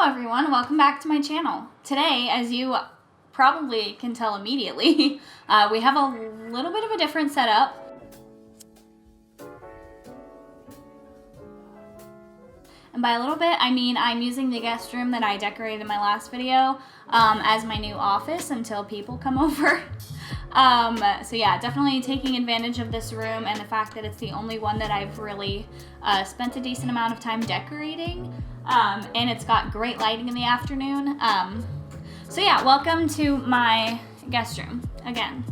Hello everyone, welcome back to my channel. Today, as you probably can tell immediately, we have a little bit of a different setup. And by a little bit, I mean I'm using the guest room that I decorated in my last video as my new office until people come over. So yeah, definitely taking advantage of this room and the fact that it's the only one that I've really spent a decent amount of time decorating. And it's got great lighting in the afternoon. So yeah, welcome to my guest room again.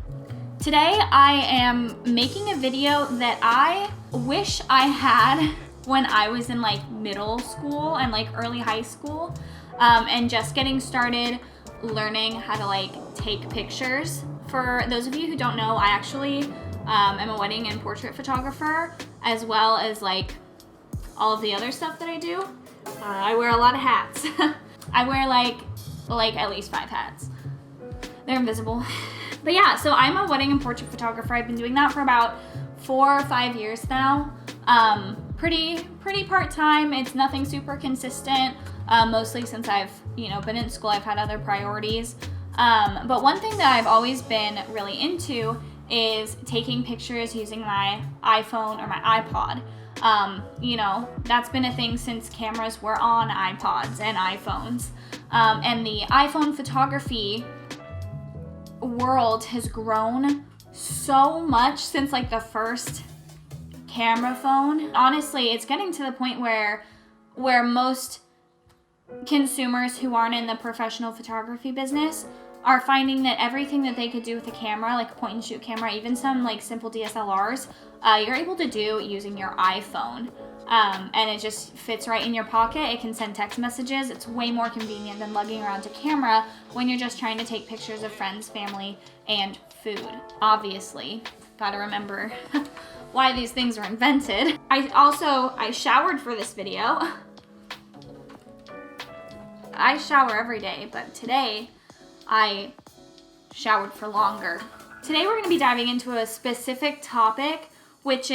Today I am making a video that I wish I had when I was in like middle school and like early high school, and just getting started learning how to like take pictures. For those of you who don't know, I actually am a wedding and portrait photographer, as well as like all of the other stuff that I do. I wear a lot of hats. I wear like at least 5 hats. They're invisible. But yeah, so I'm a wedding and portrait photographer. I've been doing that for about 4 or 5 years now. Pretty part-time. It's nothing super consistent. Mostly since I've, been in school, I've had other priorities. But one thing that I've always been really into is taking pictures using my iPhone or my iPod. That's been a thing since cameras were on iPods and iPhones. And the iPhone photography world has grown so much since like the first camera phone. Honestly, it's getting to the point where most consumers who aren't in the professional photography business are finding that everything that they could do with a camera, like a point and shoot camera, even some like simple DSLRs, you're able to do using your iPhone. And it just fits right in your pocket. It can send text messages. It's way more convenient than lugging around a camera when you're just trying to take pictures of friends, family, and food. Obviously, gotta remember why these things were invented. I showered for this video. I shower every day, but today I showered for longer. Today we're going to be diving into a specific topic, which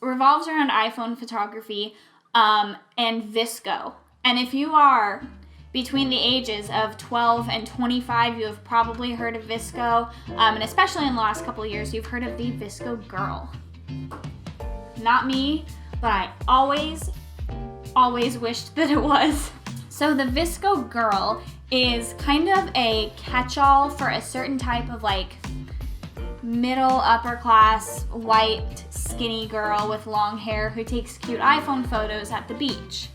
revolves around iPhone photography and VSCO. And if you are between the ages of 12 and 25, you have probably heard of VSCO, and especially in the last couple of years, you've heard of the VSCO girl. Not me, but I always wished that it was. So the VSCO girl is kind of a catch-all for a certain type of like middle upper class white skinny girl with long hair who takes cute iPhone photos at the beach.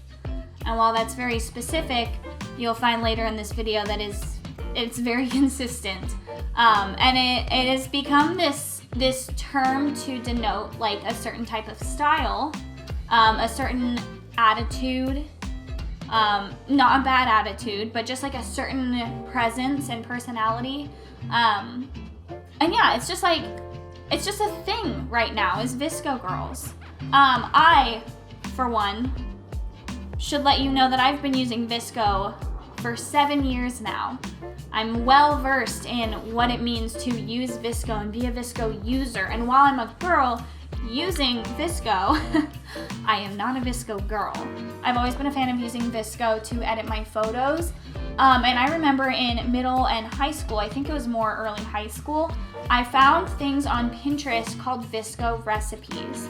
And while that's very specific, you'll find later in this video that it's very consistent. And it has become this term to denote like a certain type of style, a certain attitude. Not a bad attitude, but just like a certain presence and personality. And yeah, it's just a thing right now is VSCO girls. I, for one, should let you know that I've been using VSCO for 7 years now. I'm well versed in what it means to use VSCO and be a VSCO user. And while I'm a girl using VSCO, I am not a VSCO girl. I've always been a fan of using VSCO to edit my photos. And I remember in middle and high school, I think it was more early high school, I found things on Pinterest called VSCO recipes.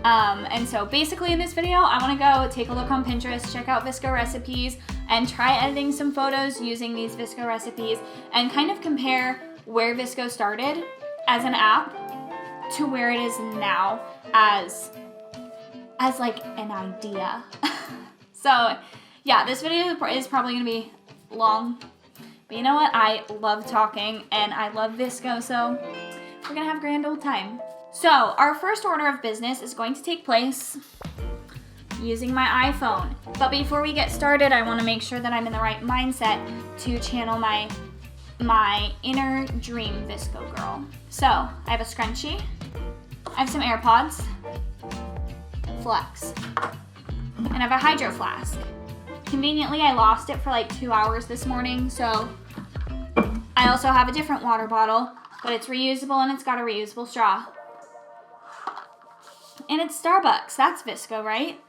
And so basically in this video, I want to go take a look on Pinterest, check out VSCO recipes, and try editing some photos using these VSCO recipes, and kind of compare where VSCO started as an app to where it is now as like an idea. So yeah, this video is probably gonna be long, but you know what? I love talking and I love VSCO, so we're gonna have a grand old time. So our first order of business is going to take place using my iPhone. But before we get started, I wanna make sure that I'm in the right mindset to channel my inner dream VSCO girl. So I have a scrunchie, I have some AirPods, Flex, and I have a hydro flask. Conveniently, I lost it for like 2 hours this morning, so I also have a different water bottle, but it's reusable and it's got a reusable straw. And it's Starbucks. That's VSCO, right?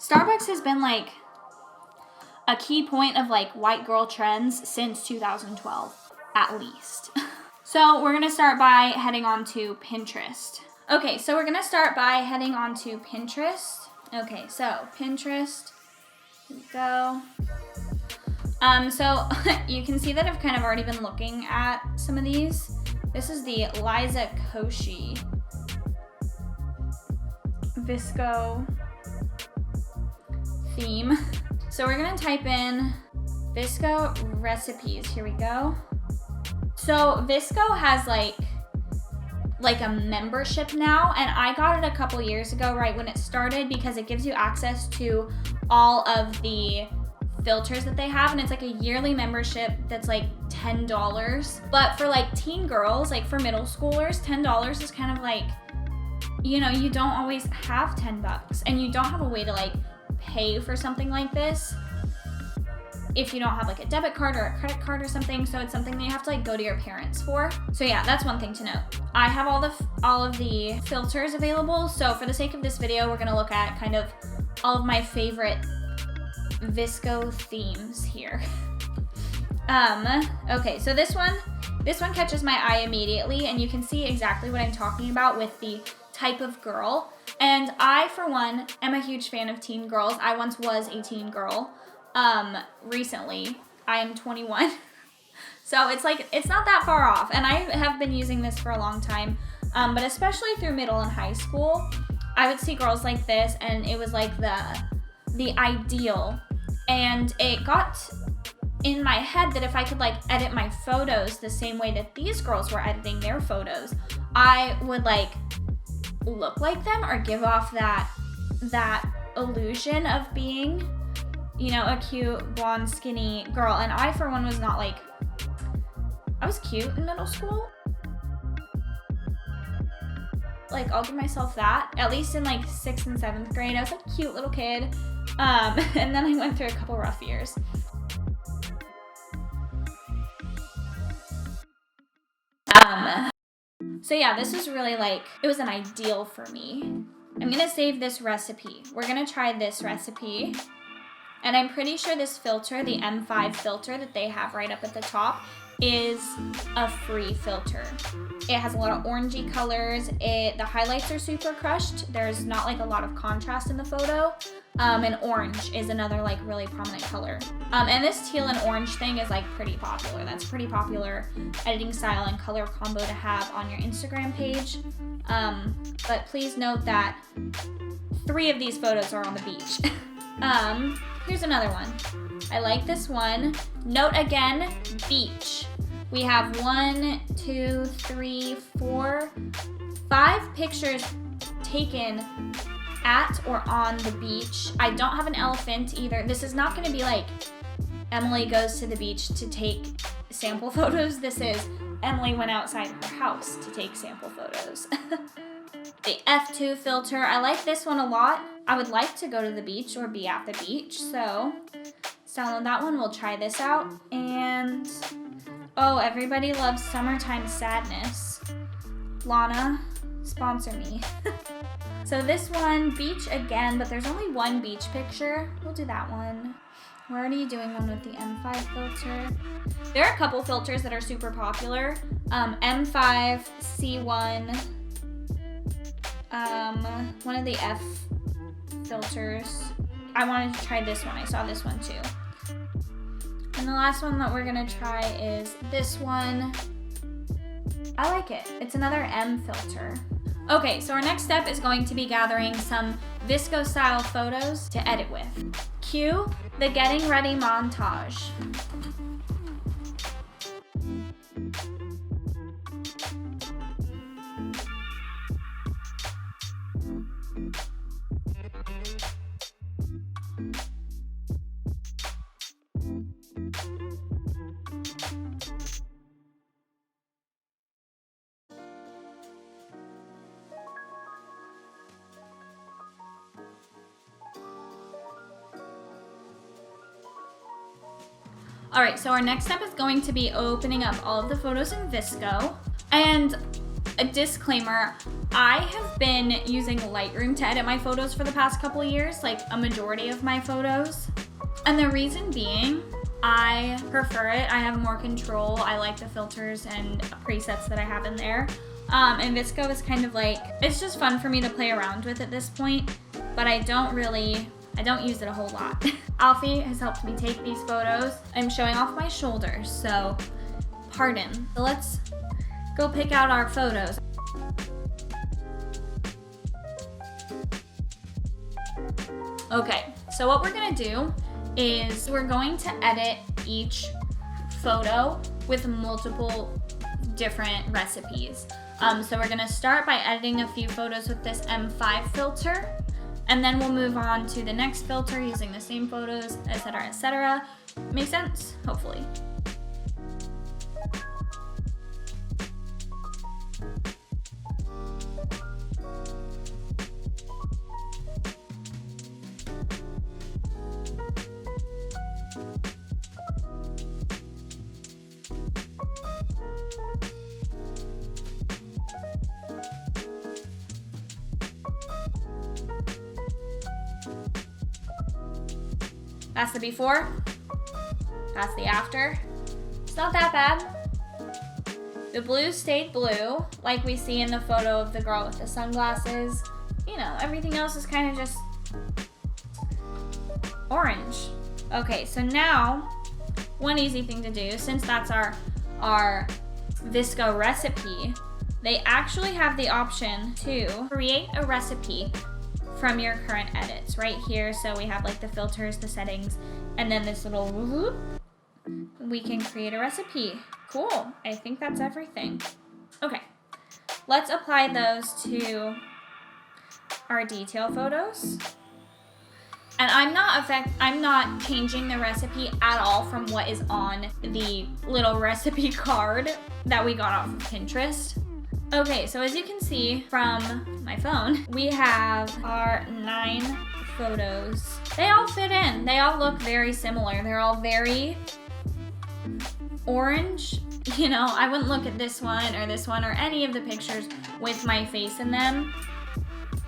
Starbucks has been like a key point of like white girl trends since 2012, at least. So we're gonna start by heading on to Pinterest. Okay, so we're gonna start by heading on to Pinterest. Okay, so Pinterest, here we go. So you can see that I've kind of already been looking at some of these. This is the Liza Koshy VSCO theme. So we're gonna type in VSCO recipes. Here we go. So VSCO has like a membership now, and I got it a couple years ago right when it started because it gives you access to all of the filters that they have, and it's like a yearly membership that's like $10. But for like teen girls, like for middle schoolers, $10 is kind of like, you know, you don't always have $10 and you don't have a way to like pay for something like this if you don't have like a debit card or a credit card or something. So it's something that you have to like go to your parents for. So yeah, that's one thing to note. I have all of the filters available. So for the sake of this video, we're gonna look at kind of all of my favorite VSCO themes here. Okay, so this one catches my eye immediately, and you can see exactly what I'm talking about with the type of girl. And I, for one, am a huge fan of teen girls. I once was a teen girl. Recently, I am 21. So it's like, it's not that far off. And I have been using this for a long time. But especially through middle and high school, I would see girls like this, and it was like the ideal. And it got in my head that if I could like edit my photos the same way that these girls were editing their photos, I would like look like them or give off that illusion of being, you know, a cute, blonde, skinny girl. And I, for one, was not like, I was cute in middle school. Like, I'll give myself that. At least in like 6th and 7th grade, I was like a cute little kid. And then I went through a couple rough years. So yeah, this was really like, it was an ideal for me. I'm gonna save this recipe. We're gonna try this recipe. And I'm pretty sure this filter, the M5 filter that they have right up at the top, is a free filter. It has a lot of orangey colors. The highlights are super crushed. There's not like a lot of contrast in the photo. And orange is another like really prominent color. And this teal and orange thing is like pretty popular. That's pretty popular editing style and color combo to have on your Instagram page. But please note that 3 of these photos are on the beach. Here's another one. I like this one. Note again, beach. We have 1, 2, 3, 4, 5 pictures taken at or on the beach. I don't have an elephant either. This is not going to be like Emily goes to the beach to take sample photos. This is Emily went outside her house to take sample photos. The F2 filter, I like this one a lot. I would like to go to the beach or be at the beach, so let's download that one. We'll try this out. And oh, everybody loves Summertime Sadness. Lana, sponsor me. So this one, beach again, but there's only one beach picture. We'll do that one. We're already doing one with the M5 filter. There are a couple filters that are super popular. M5, C1, one of the F filters. I wanted to try this one. I saw this one too. And the last one that we're gonna try is this one. I like it. It's another M filter. Okay, so our next step is going to be gathering some VSCO style photos to edit with. Cue the getting ready montage. All right, so our next step is going to be opening up all of the photos in VSCO. And a disclaimer, I have been using Lightroom to edit my photos for the past couple of years, like a majority of my photos. And the reason being, I prefer it. I have more control. I like the filters and presets that I have in there. And VSCO is kind of like, it's just fun for me to play around with at this point, but I don't use it a whole lot. Alfie has helped me take these photos. I'm showing off my shoulders, so pardon. So let's go pick out our photos. Okay, so what we're gonna do is we're going to edit each photo with multiple different recipes. So we're gonna start by editing a few photos with this M5 filter, and then we'll move on to the next filter using the same photos, etc., etc. Make sense? Hopefully. That's the before, that's the after. It's not that bad. The blue stayed blue, like we see in the photo of the girl with the sunglasses. You know, everything else is kind of just orange. Okay, so now, one easy thing to do, since that's our VSCO recipe, they actually have the option to create a recipe from your current edits right here. So we have like the filters, the settings, and then this little whoop. We can create a recipe. Cool. I think that's everything. Okay, let's apply those to our detail photos. And I'm not changing the recipe at all from what is on the little recipe card that we got off of Pinterest. Okay, so as you can see from my phone, we have our 9 photos. They all fit in. They all look very similar. They're all very orange. You know, I wouldn't look at this one or any of the pictures with my face in them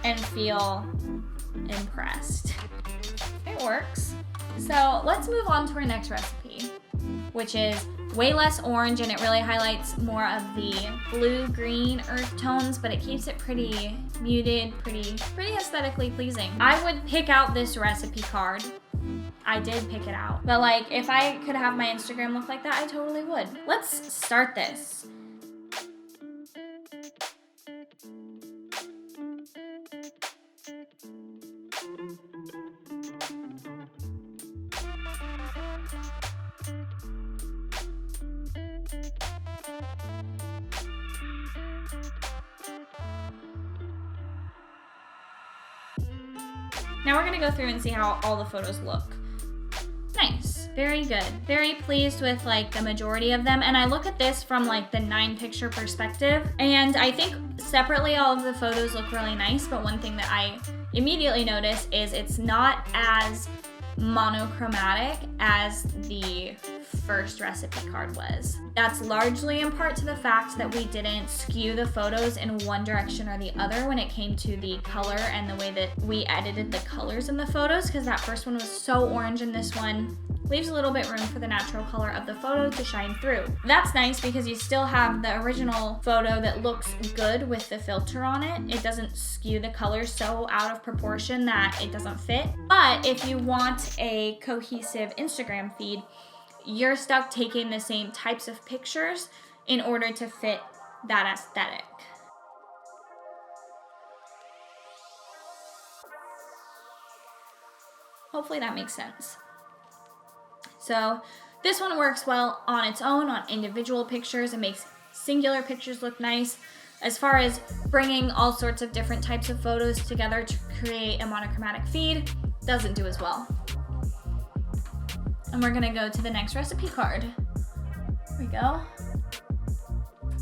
and feel impressed. It works. So let's move on to our next recipe, which is way less orange, and it really highlights more of the blue-green earth tones, but it keeps it pretty muted, pretty aesthetically pleasing. I would pick out this recipe card. I did pick it out. But like, if I could have my Instagram look like that, I totally would. Let's start this. Now we're gonna go through and see how all the photos look. Nice, very good. Very pleased with like the majority of them. And I look at this from like the 9-picture perspective, and I think separately all of the photos look really nice, but one thing that I immediately notice is it's not as monochromatic as the first recipe card was. That's largely in part to the fact that we didn't skew the photos in one direction or the other when it came to the color and the way that we edited the colors in the photos, because that first one was so orange and this one leaves a little bit room for the natural color of the photo to shine through. That's nice because you still have the original photo that looks good with the filter on it. It doesn't skew the colors so out of proportion that it doesn't fit. But if you want a cohesive Instagram feed, you're stuck taking the same types of pictures in order to fit that aesthetic. Hopefully that makes sense. So this one works well on its own, on individual pictures. It makes singular pictures look nice. As far as bringing all sorts of different types of photos together to create a monochromatic feed, doesn't do as well. And we're gonna go to the next recipe card. Here we go.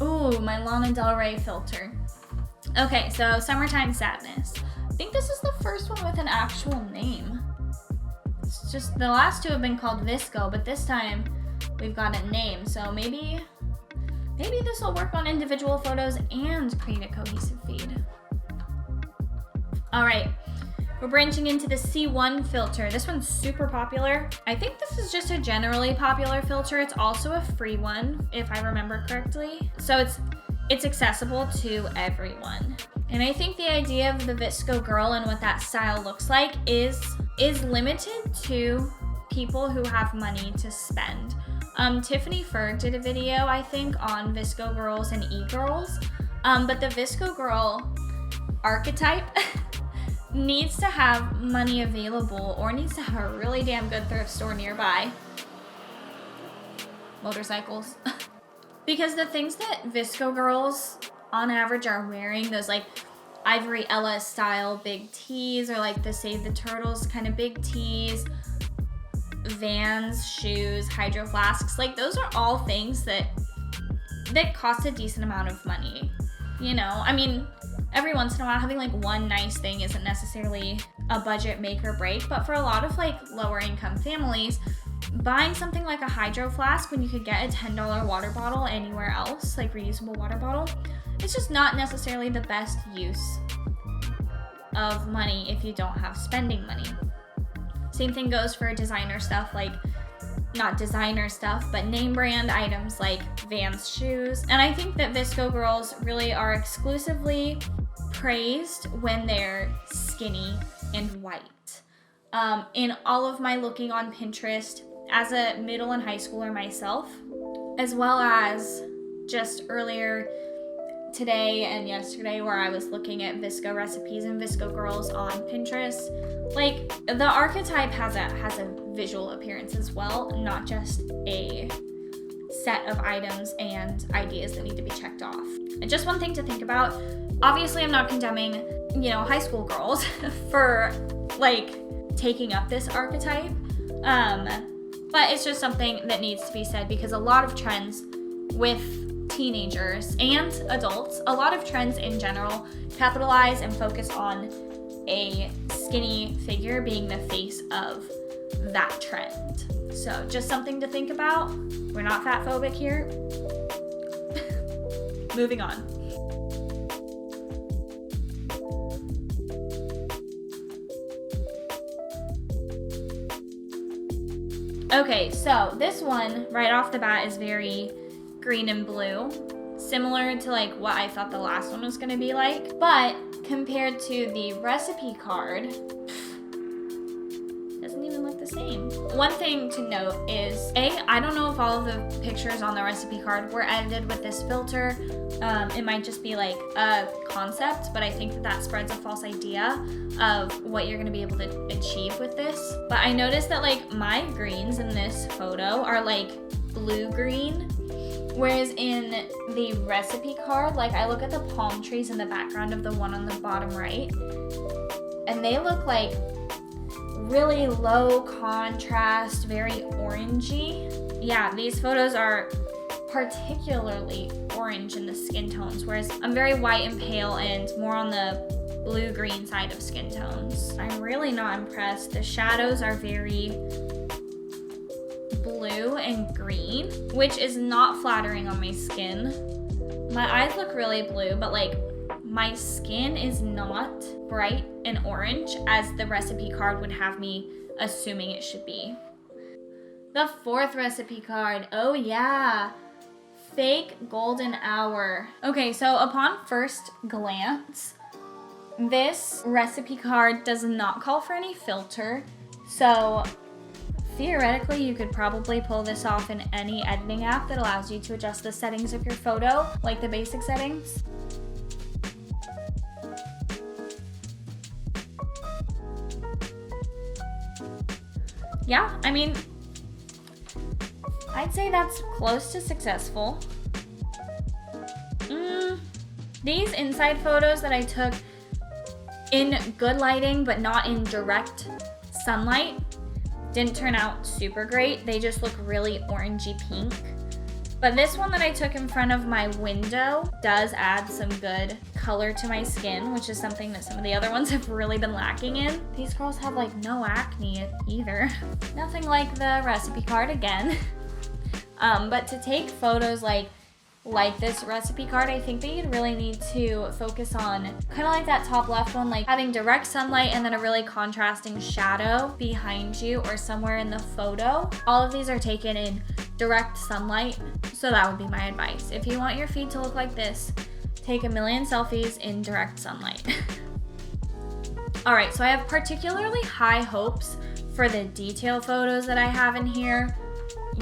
Ooh, my Lana Del Rey filter. Okay, so Summertime Sadness. I think this is the first one with an actual name. It's just, the last two have been called VSCO, but this time we've got a name. So maybe this will work on individual photos and create a cohesive feed. All right, We're branching into the C1 filter. This one's super popular. I think this is just a generally popular filter. It's also a free one, if I remember correctly. So it's accessible to everyone. And I think the idea of the VSCO girl and what that style looks like is limited to people who have money to spend. Tiffany Ferg did a video, I think, on VSCO girls and e-girls. But the VSCO girl archetype needs to have money available or needs to have a really damn good thrift store nearby. Motorcycles. Because the things that VSCO girls on average are wearing, those like Ivory Ella style big tees, or like the Save the Turtles kind of big tees, Vans, shoes, hydro flasks, like those are all things that cost a decent amount of money. You know, I mean, every once in a while having like one nice thing isn't necessarily a budget make or break, but for a lot of like lower income families, buying something like a hydro flask when you could get a $10 water bottle anywhere else, like reusable water bottle, it's just not necessarily the best use of money if you don't have spending money. Same thing goes for designer stuff, like not designer stuff, but name brand items like Vans shoes. And I think that VSCO girls really are exclusively praised when they're skinny and white. In all of my looking on Pinterest as a middle and high schooler myself, as well as just earlier today and yesterday where I was looking at VSCO recipes and VSCO girls on Pinterest, like the archetype has a visual appearance as well, not just a set of items and ideas that need to be checked off. And just one thing to think about, obviously I'm not condemning, you know, high school girls for like taking up this archetype, but it's just something that needs to be said because a lot of trends with teenagers and adults, a lot of trends in general capitalize and focus on a skinny figure being the face of that trend. So just something to think about. We're not fat phobic here. Moving on. Okay, so this one right off the bat is very green and blue, similar to like what I thought the last one was gonna be like, but compared to the recipe card, doesn't even look the same. One thing to note is, I don't know if all of the pictures on the recipe card were edited with this filter. It might just be like a concept, but I think that spreads a false idea of what you're gonna be able to achieve with this. But I noticed that like my greens in this photo are like blue-green, whereas in the recipe card, like I look at the palm trees in the background of the one on the bottom right, and they look like really low contrast, very orangey. Yeah, these photos are particularly orange in the skin tones, whereas I'm very white and pale and more on the blue-green side of skin tones. I'm really not impressed. The shadows are very blue and green, which is not flattering on my skin. My eyes look really blue, but like my skin is not bright and orange as the recipe card would have me assuming it should be. The fourth recipe card, oh yeah, fake golden hour. Okay, so upon first glance, this recipe card does not call for any filter, so theoretically, you could probably pull this off in any editing app that allows you to adjust the settings of your photo, like the basic settings. Yeah, I mean, I'd say that's close to successful. These inside photos that I took in good lighting, but not in direct sunlight, didn't turn out super great. They just look really orangey pink. But this one that I took in front of my window does add some good color to my skin, which is something that some of the other ones have really been lacking in. These girls have like no acne either. Nothing like the recipe card again. But to take photos like like this recipe card. I think that you'd really need to focus on kind of like that top left one, like having direct sunlight and then a really contrasting shadow behind you or somewhere in the photo. All of these are taken in direct sunlight, so that would be my advice. If you want your feed to look like this, take a million selfies in direct sunlight. All right, so I have particularly high hopes for the detail photos that I have in here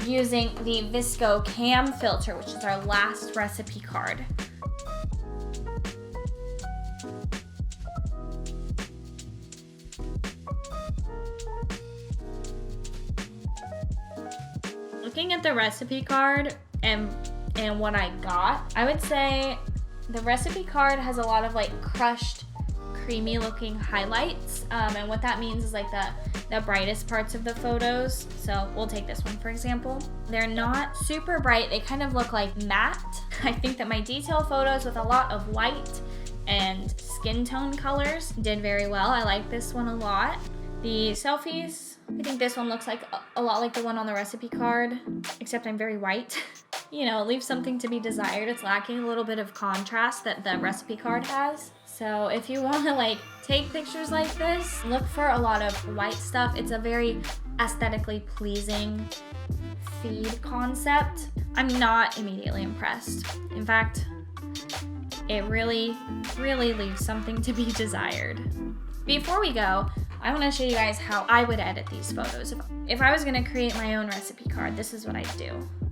using the VSCO CAM filter, which is our last recipe card. Looking at the recipe card and what I got, I would say the recipe card has a lot of like crushed, creamy looking highlights, and what that means is like the brightest parts of the photos. So we'll take this one for example. They're not super bright, they kind of look like matte. I think that my detail photos with a lot of white and skin tone colors did very well. I like this one a lot. The selfies, I think this one looks like a lot like the one on the recipe card, except I'm very white. You know, it leaves something to be desired. It's lacking a little bit of contrast that the recipe card has. So if you want to like take pictures like this, look for a lot of white stuff. It's a very aesthetically pleasing feed concept. I'm not immediately impressed. In fact, it really, really leaves something to be desired. Before we go, I want to show you guys how I would edit these photos. If I was going to create my own recipe card, this is what I'd do.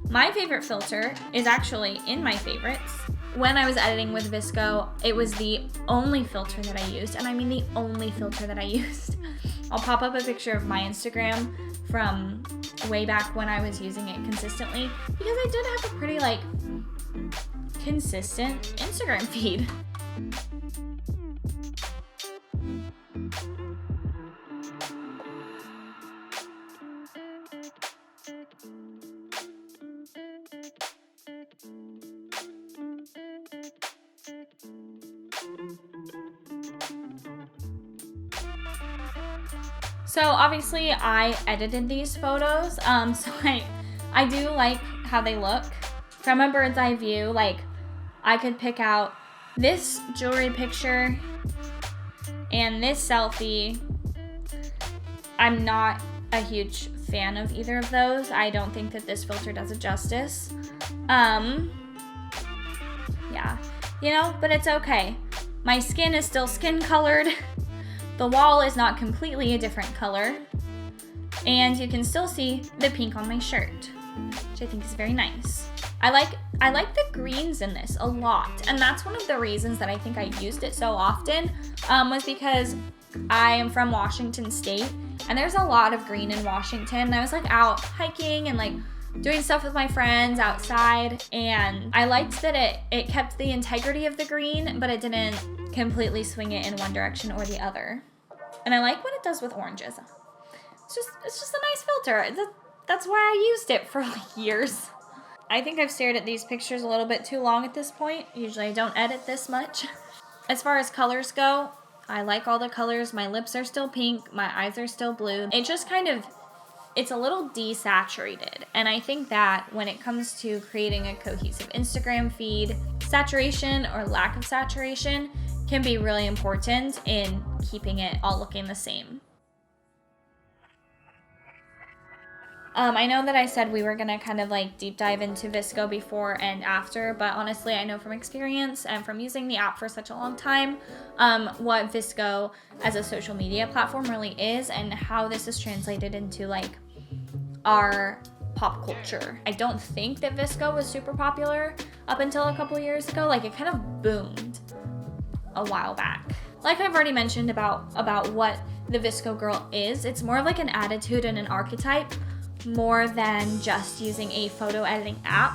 My favorite filter is actually in my favorites. When I was editing with VSCO, it was the only filter that I used, and I mean the only filter that I used. I'll pop up a picture of my Instagram from way back when I was using it consistently, because I did have a pretty like consistent Instagram feed. So obviously I edited these photos, so I do like how they look. From a bird's eye view, like I could pick out this jewelry picture and this selfie. I'm not a huge fan of either of those. I don't think that this filter does it justice. Yeah, you know, but it's okay. My skin is still skin colored. The wall is not completely a different color, and you can still see the pink on my shirt, which I think is very nice. I like the greens in this a lot, and that's one of the reasons that I think I used it so often, was because I am from Washington State, and there's a lot of green in Washington. I was like out hiking and like doing stuff with my friends outside, and I liked that it kept the integrity of the green, but it didn't completely swing it in one direction or the other. And I like what it does with oranges. It's just a nice filter. That's why I used it for like years. I think I've stared at these pictures a little bit too long at this point. Usually I don't edit this much. As far as colors go, I like all the colors. My lips are still pink. My eyes are still blue. It just kind of, it's a little desaturated. And I think that when it comes to creating a cohesive Instagram feed, saturation or lack of saturation can be really important in keeping it all looking the same. I know that I said we were gonna kind of like deep dive into VSCO before and after, but honestly, I know from experience and from using the app for such a long time, what VSCO as a social media platform really is and how this is translated into like our pop culture. I don't think that VSCO was super popular up until a couple years ago. Like it kind of boomed a while back. Like I've already mentioned about what the VSCO girl is, it's more of like an attitude and an archetype more than just using a photo editing app.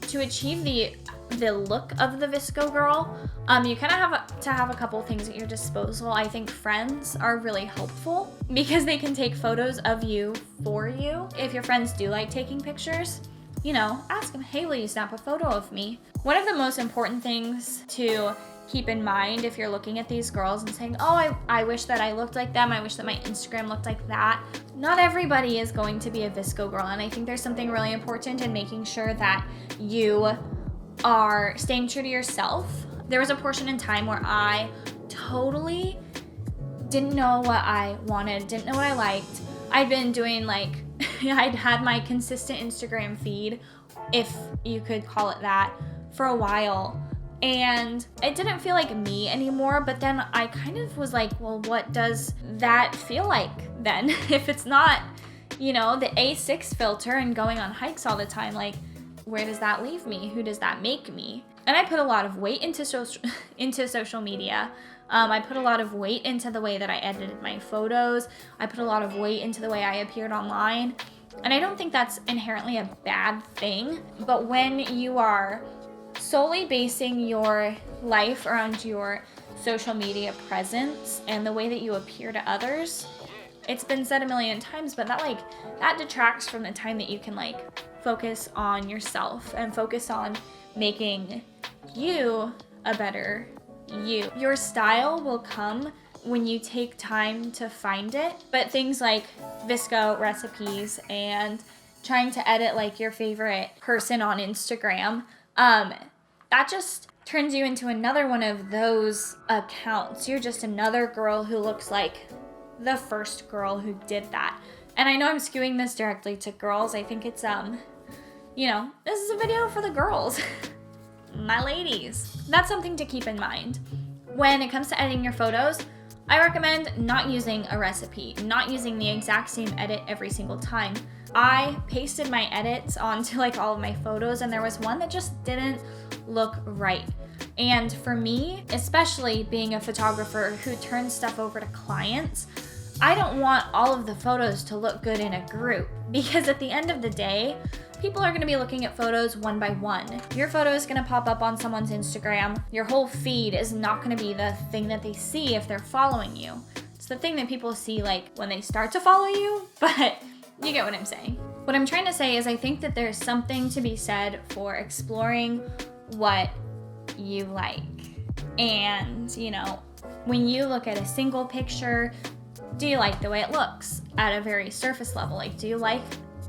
To achieve the look of the VSCO girl, you kind of have to have a couple things at your disposal. I think friends are really helpful because they can take photos of you for you. If your friends do like taking pictures, you know, ask them, hey, will you snap a photo of me? One of the most important things to keep in mind if you're looking at these girls and saying, oh, I wish that I looked like them, I wish that my Instagram looked like that. Not everybody is going to be a VSCO girl, and I think there's something really important in making sure that you are staying true to yourself. There was a portion in time where I totally didn't know what I wanted, didn't know what I liked. I'd been doing like, I'd had my consistent Instagram feed, if you could call it that, for a while. And it didn't feel like me anymore, but then I kind of was like, well, what does that feel like then? If it's not, you know, the A6 filter and going on hikes all the time, like, where does that leave me? Who does that make me? And I put a lot of weight into social media. I put a lot of weight into the way that I edited my photos. I put a lot of weight into the way I appeared online. And I don't think that's inherently a bad thing. But when you are solely basing your life around your social media presence and the way that you appear to others, it's been said a million times, but that detracts from the time that you can like focus on yourself and focus on making you a better you. Your style will come when you take time to find it, but things like VSCO recipes and trying to edit like your favorite person on Instagram, that just turns you into another one of those accounts. You're just another girl who looks like the first girl who did that. And I know I'm skewing this directly to girls. I think it's, you know, this is a video for the girls. My ladies. That's something to keep in mind. When it comes to editing your photos, I recommend not using a recipe, not using the exact same edit every single time. I pasted my edits onto like all of my photos, and there was one that just didn't look right. And for me, especially being a photographer who turns stuff over to clients, I don't want all of the photos to look good in a group, because at the end of the day, people are gonna be looking at photos one by one. Your photo is gonna pop up on someone's Instagram. Your whole feed is not gonna be the thing that they see if they're following you. It's the thing that people see like when they start to follow you, but you get what I'm saying. What I'm trying to say is I think that there's something to be said for exploring what you like. And, you know, when you look at a single picture, do you like the way it looks at a very surface level? Like, do you like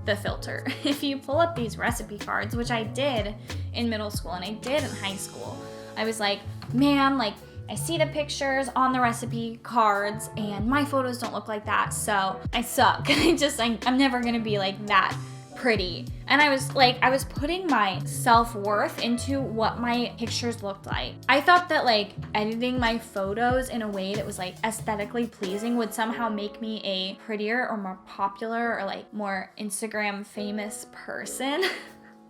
the filter? If you pull up these recipe cards, which I did in middle school and I did in high school, I was like, man, like, I see the pictures on the recipe cards and my photos don't look like that, so I suck. I'm never gonna be like that pretty. And I was putting my self-worth into what my pictures looked like. I thought that like editing my photos in a way that was like aesthetically pleasing would somehow make me a prettier or more popular or like more Instagram famous person,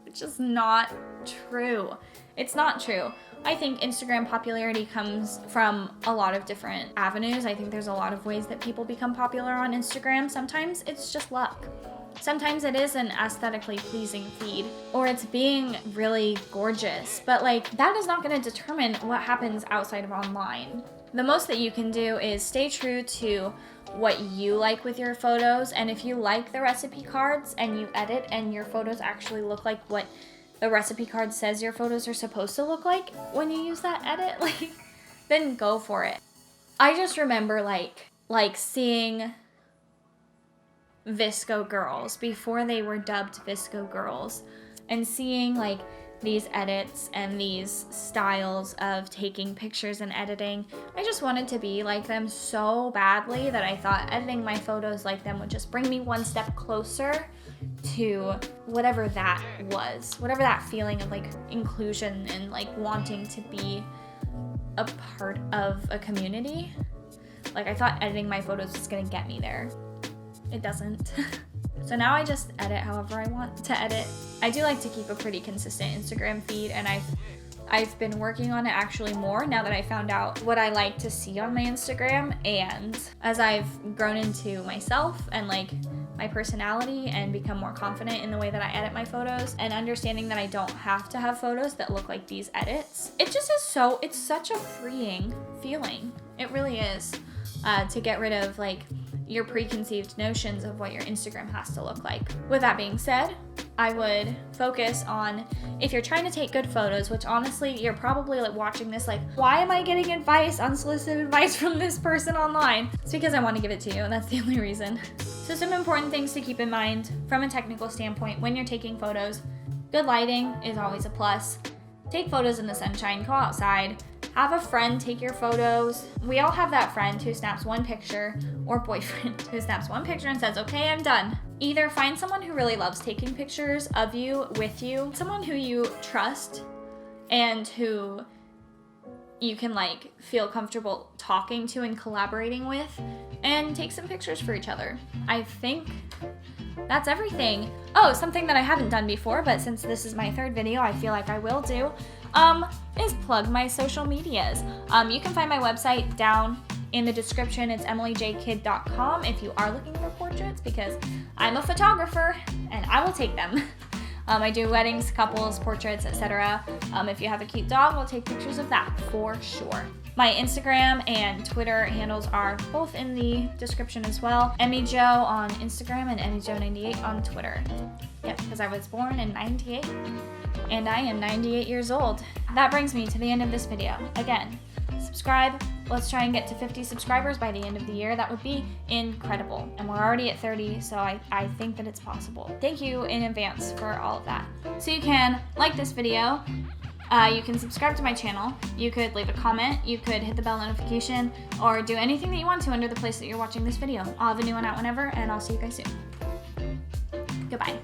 which is not true. It's not true. I think Instagram popularity comes from a lot of different avenues. I think there's a lot of ways that people become popular on Instagram. Sometimes it's just luck. Sometimes it is an aesthetically pleasing feed, or it's being really gorgeous, but like that is not going to determine what happens outside of online. The most that you can do is stay true to what you like with your photos, and if you like the recipe cards and you edit and your photos actually look like what the recipe card says your photos are supposed to look like when you use that edit, like, then go for it. I just remember like seeing VSCO girls before they were dubbed VSCO girls, and seeing like these edits and these styles of taking pictures and editing. I just wanted to be like them so badly that I thought editing my photos like them would just bring me one step closer to whatever that was, whatever that feeling of like inclusion and like wanting to be a part of a community. Like I thought editing my photos was gonna get me there. It doesn't. So now I just edit however I want to edit. I do like to keep a pretty consistent Instagram feed, and I've been working on it actually more now that I found out what I like to see on my Instagram. And as I've grown into myself and like my personality and become more confident in the way that I edit my photos, and understanding that I don't have to have photos that look like these edits, it just is it's such a freeing feeling. It really is, to get rid of like your preconceived notions of what your Instagram has to look like. With that being said, I would focus on, if you're trying to take good photos, which honestly, you're probably like watching this like, why am I getting unsolicited advice from this person online? It's because I want to give it to you, and that's the only reason. So some important things to keep in mind from a technical standpoint when you're taking photos. Good lighting is always a plus. Take photos in the sunshine, go outside, have a friend take your photos. We all have that friend who snaps one picture, or boyfriend who snaps one picture and says, okay, I'm done. Either find someone who really loves taking pictures of you, with you, someone who you trust and who you can like feel comfortable talking to and collaborating with, and take some pictures for each other. I think that's everything. Oh, something that I haven't done before, but since this is my third video, I feel like I will do, is plug my social medias. You can find my website down in the description. It's emilyjkidd.com if you are looking for portraits, because I'm a photographer and I will take them. I do weddings, couples, portraits, etc. If you have a cute dog, I'll take pictures of that for sure. My Instagram and Twitter handles are both in the description as well. EmmyJo on Instagram and EmmyJo98 on Twitter. Yep, because I was born in 98 and I am 98 years old. That brings me to the end of this video. Again, subscribe. Let's try and get to 50 subscribers by the end of the year. That would be incredible. And we're already at 30, so I think that it's possible. Thank you in advance for all of that. So you can like this video. You can subscribe to my channel. You could leave a comment. You could hit the bell notification, or do anything that you want to under the place that you're watching this video. I'll have a new one out whenever, and I'll see you guys soon. Goodbye.